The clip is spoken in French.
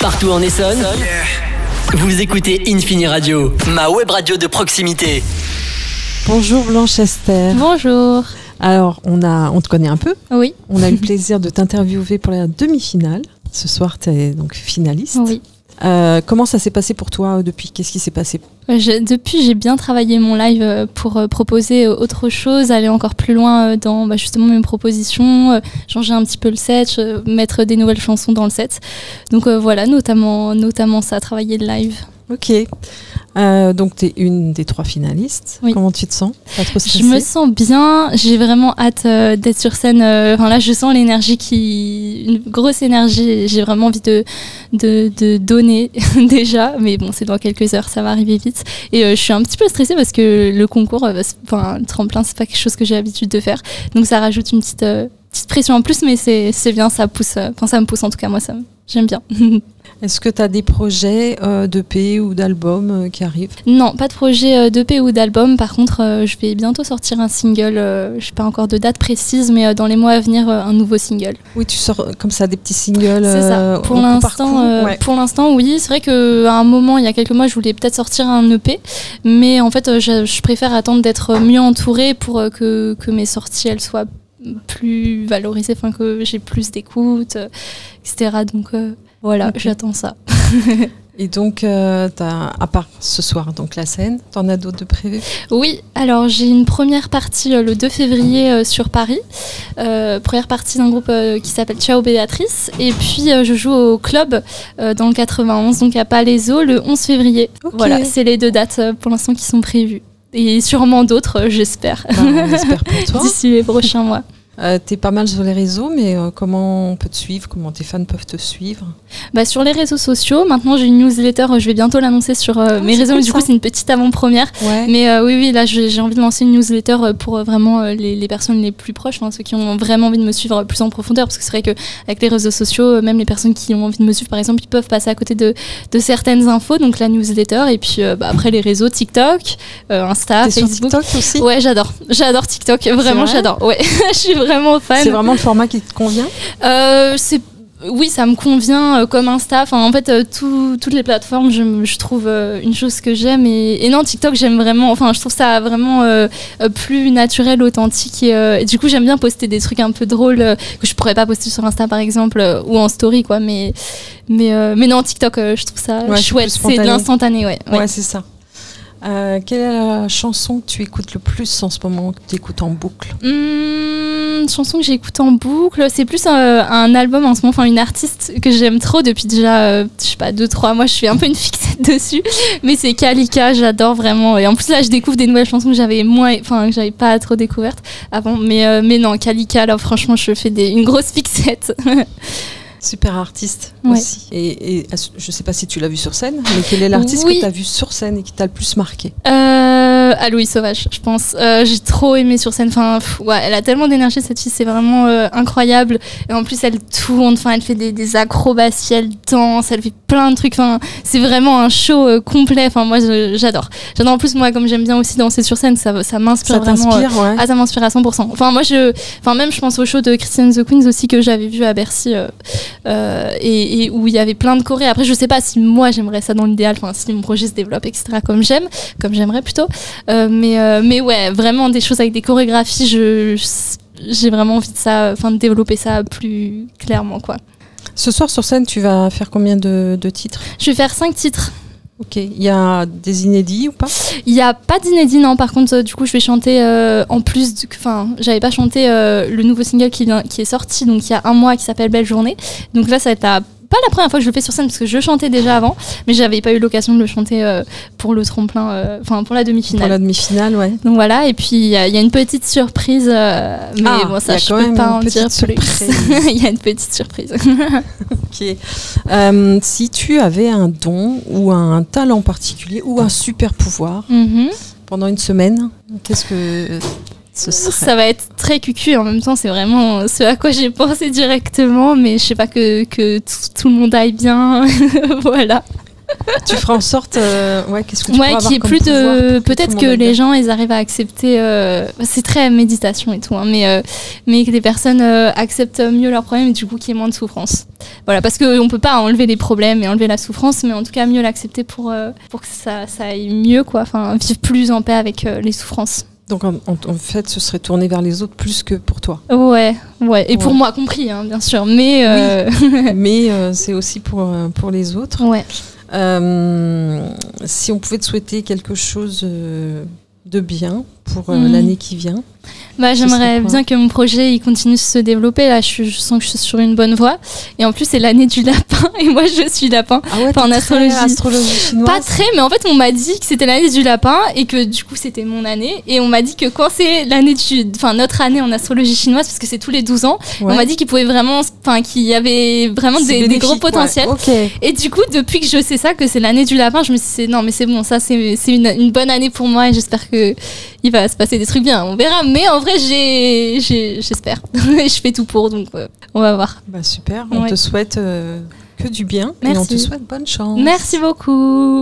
Partout en Essonne, vous écoutez Infini Radio, ma web radio de proximité. Bonjour Blanche Esther. Bonjour. Alors, on te connaît un peu. Oui. On a eu le plaisir de t'interviewer pour la demi-finale. Ce soir, tu es donc finaliste. Oui. Comment ça s'est passé pour toi depuis? Qu'est-ce qui s'est passé? Depuis, j'ai bien travaillé mon live pour proposer autre chose, aller encore plus loin dans justement mes propositions, changer un petit peu le set, mettre des nouvelles chansons dans le set. Donc voilà, notamment ça, travailler le live. Ok. Donc, tu es une des 3 finalistes. Oui. Comment tu te sens? Pas trop stressée? Je me sens bien. J'ai vraiment hâte d'être sur scène. Là, je sens l'énergie une grosse énergie. J'ai vraiment envie de donner déjà. Mais bon, c'est dans quelques heures, ça va arriver vite. Et je suis un petit peu stressée parce que le concours, le tremplin, c'est pas quelque chose que j'ai l'habitude de faire. Donc, ça rajoute une petite pression en plus, mais c'est bien, ça pousse. Ça me pousse en tout cas, moi, j'aime bien. Est-ce que tu as des projets d'EP ou d'album qui arrivent? Non, pas de projet d'EP ou d'album. Par contre, je vais bientôt sortir un single. Je n'ai pas encore de date précise, mais dans les mois à venir, un nouveau single. Oui, tu sors comme ça des petits singles. C'est ça. Pour l'instant, oui. C'est vrai qu'à un moment, il y a quelques mois, je voulais peut-être sortir un EP. Mais en fait, je préfère attendre d'être mieux entourée pour que mes sorties elles soient plus valorisées, que j'ai plus d'écoute, etc. Donc... Voilà, okay. J'attends ça. Et donc, à part ce soir, donc la scène, t'en as d'autres de prévues? Oui, alors j'ai une première partie le 2 février sur Paris. Première partie d'un groupe qui s'appelle Ciao Béatrice. Et puis, je joue au club dans le 91, donc à Palaiso, le 11 février. Okay. Voilà, c'est les 2 dates pour l'instant qui sont prévues. Et sûrement d'autres, j'espère. On espère pour toi. D'ici les prochains mois. T'es pas mal sur les réseaux, mais comment on peut te suivre? Comment tes fans peuvent te suivre? Sur les réseaux sociaux. Maintenant, j'ai une newsletter. Je vais bientôt l'annoncer sur mes réseaux. Du coup, c'est une petite avant-première. Ouais. Mais oui, là, j'ai envie de lancer une newsletter pour vraiment les personnes les plus proches, ceux qui ont vraiment envie de me suivre plus en profondeur. Parce que c'est vrai qu'avec les réseaux sociaux, même les personnes qui ont envie de me suivre, par exemple, ils peuvent passer à côté de certaines infos. Donc, la newsletter. Et puis, après, les réseaux TikTok, Insta, T'es Facebook. Sur TikTok aussi? Ouais, j'adore. J'adore TikTok. Vraiment, j'adore. Ouais, je suis vraiment fan. C'est vraiment le format qui te convient? Oui, ça me convient comme Insta. En fait, toutes les plateformes, je trouve une chose que j'aime. Et non, TikTok, j'aime vraiment. Je trouve ça vraiment plus naturel, authentique. Et du coup, j'aime bien poster des trucs un peu drôles que je pourrais pas poster sur Insta, par exemple, ou en story, quoi. Mais non, TikTok, je trouve ça chouette. C'est de l'instantané, ouais, c'est ça. Quelle est la chanson que tu écoutes le plus en ce moment, que tu écoutes en boucle? Chanson que j'écoute en boucle, c'est plus un album en ce moment, une artiste que j'aime trop depuis déjà, je sais pas, 2-3 mois, je suis un peu une fixette dessus, mais c'est Kalika, j'adore vraiment. Et en plus là, je découvre des nouvelles chansons que j'avais que j'avais pas trop découvertes avant, mais non, Kalika, là franchement, je fais une grosse fixette. Super artiste aussi. Et je sais pas si tu l'as vu sur scène, mais quel est l'artiste que tu as vu sur scène et qui t'a le plus marqué? Louis Sauvage, je pense. J'ai trop aimé sur scène. Elle a tellement d'énergie, cette fille, c'est vraiment incroyable. Et en plus, elle tourne, elle fait des acrobaties, elle danse, elle fait plein de trucs. C'est vraiment un show complet. Moi, j'adore. J'adore. En plus, moi, comme j'aime bien aussi danser sur scène, ça m'inspire vraiment. Ça t'inspire, ouais. Ça m'inspire à 100%. Même, je pense au show de Christian the Queens aussi que j'avais vu à Bercy. Et où il y avait plein de chorés. Après, je sais pas si moi j'aimerais ça dans l'idéal, si mon projet se développe, etc. comme j'aimerais plutôt. Mais ouais, vraiment des choses avec des chorégraphies, j'ai vraiment envie de développer ça plus clairement, quoi. Ce soir sur scène, tu vas faire combien de titres? Je vais faire 5 titres. Ok, il y a des inédits ou pas? Il n'y a pas d'inédits, non. Par contre, du coup, je vais chanter en plus. J'avais pas chanté le nouveau single qui est sorti donc il y a un mois, qui s'appelle Belle Journée. Donc là, ça va être pas la première fois que je le fais sur scène parce que je chantais déjà avant, mais j'avais pas eu l'occasion de le chanter pour le tremplin, pour la demi-finale. Pour la demi-finale, ouais. Donc voilà, et puis il y a une petite surprise, mais bon, ça je peux pas en dire plus. Il y a une petite surprise. Ok. Si tu avais un don ou un talent particulier ou un super pouvoir pendant une semaine, qu'est-ce que ça va être très cucu, en même temps c'est vraiment ce à quoi j'ai pensé directement, mais je sais pas que tout le monde aille bien. Voilà. Tu feras en sorte, qu'est-ce que tu pourras avoir qu'il y ait plus de, peut-être que les gens ils arrivent à accepter. C'est très méditation et tout, hein, mais que les personnes acceptent mieux leurs problèmes et du coup qu'il y ait moins de souffrance. Voilà, parce qu'on peut pas enlever les problèmes et enlever la souffrance, mais en tout cas mieux l'accepter pour que ça aille mieux, quoi. Enfin, vivre plus en paix avec les souffrances. Donc en fait, ce serait tourné vers les autres plus que pour toi. Ouais. Et pour moi compris, hein, bien sûr. Mais oui. Mais c'est aussi pour les autres. Ouais. Si on pouvait te souhaiter quelque chose de bien pour l'année qui vient. J'aimerais bien que mon projet il continue de se développer. Là, je sens que je suis sur une bonne voie. Et en plus, c'est l'année du lapin. Et moi, je suis lapin. Ah ouais, en astrologie chinoise. Pas très, mais en fait, on m'a dit que c'était l'année du lapin et que du coup, c'était mon année. Et on m'a dit que quand c'est notre année en astrologie chinoise, parce que c'est tous les 12 ans, on m'a dit qu'il y avait vraiment des gros potentiels. Ouais. Okay. Et du coup, depuis que je sais ça, que c'est l'année du lapin, je me suis dit, non, mais c'est bon, ça, c'est une bonne année pour moi et j'espère que il va se passer des trucs bien. On verra. Mais en vrai, j'espère. Je fais tout pour, donc on va voir. Super. On te souhaite que du bien. Merci. Et on te souhaite bonne chance. Merci beaucoup.